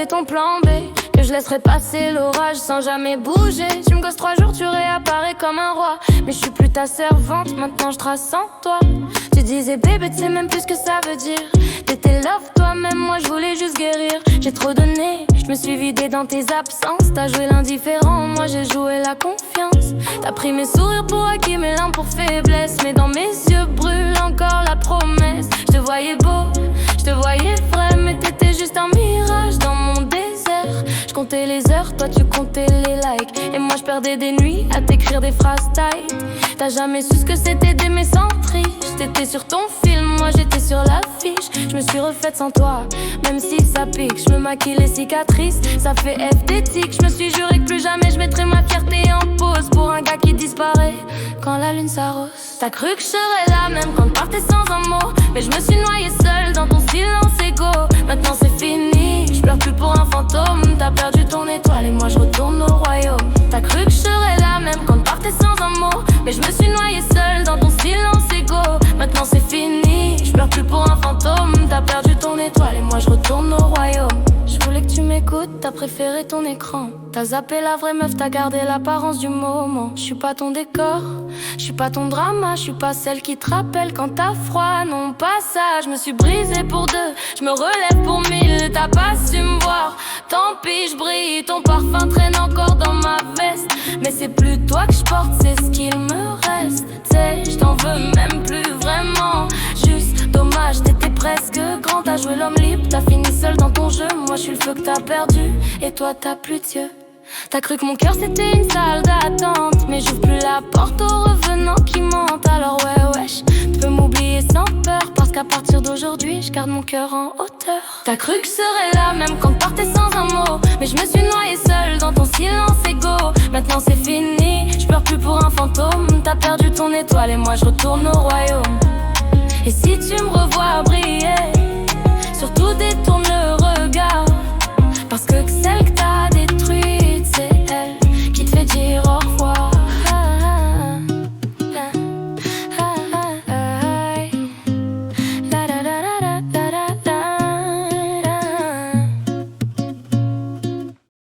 t'avais ton plan B, que je laisserais passer l'orage sans jamais bouger. Tu me gosses 3 jours, tu réapparais comme un roi. Mais je suis plus ta servante, maintenant je trace sans toi. Tu disais bébé, tu sais même plus ce que ça veut dire. T'étais love toi-même, moi je voulais juste guérir. J'ai trop donné, je me suis vidée dans tes absences. T'as joué l'indifférent, moi j'ai joué la confiance. T'as pris mes sourires pour acquis, mes larmes pour faiblesse. Mais dans mes yeux brûle encore la promesse. Je te voyais beau, je te voyais vrai, mais t'étais juste un mirage dans mon désert. Je comptais les heures, toi tu comptais les likes. Et moi je perdais des nuits à t'écrire des phrases tight. T'as jamais su ce que c'était d'aimer sans triche. T'étais sur ton film, moi j'étais sur l'affiche. Je me suis refaite sans toi, même si ça pique. Je me maquille les cicatrices, ça fait esthétique. Je me suis juré que plus jamais je mettrai ma fierté en pause pour un gars qui disparaît quand la lune s'arrose. T'as cru que je serais là même quand partais sans un mot, mais je me suis noyée seule dans ton silence égaux. Maintenant c'est fini, je pleure plus pour un fantôme. T'as perdu ton étoile et moi je retourne au royaume. T'as cru que je serais là même quand partais sans un mot, mais je me suis noyée seule dans ton silence égaux. Maintenant c'est fini, je pleure plus pour un fantôme. T'as perdu ton étoile et moi je retourne au royaume. Je voulais que tu m'écoutes, t'as préféré ton écran. T'as zappé la vraie meuf, t'as gardé l'apparence du moment. Je suis pas ton décor, je suis pas ton drama. Je suis pas celle qui te rappelle quand t'as froid. Non pas ça, je me suis brisée pour 2. Je me relève pour 1000, t'as pas su me voir. Tant pis, je brille, ton parfum traîne encore dans ma veste. Mais c'est plus toi que je porte, c'est ce qu'il me reste. T'sais, je t'en veux même plus vraiment. Juste dommage, t'étais presque grand. T'as joué l'homme libre, t'as fini seul dans ton jeu. Moi je suis le feu que t'as perdu, et toi t'as plus d'yeux. T'as cru que mon cœur c'était une salle d'attente, mais j'ouvre plus la porte aux revenants qui mentent. Alors ouais wesh, tu peux m'oublier sans peur, parce qu'à partir d'aujourd'hui je garde mon cœur en hauteur. T'as cru que je serais là même quand partais sans un mot, mais je me suis noyée seule dans ton silence égaux. Maintenant c'est fini, je pleure plus pour un fantôme. T'as perdu ton étoile et moi je retourne au royaume. Et si tu me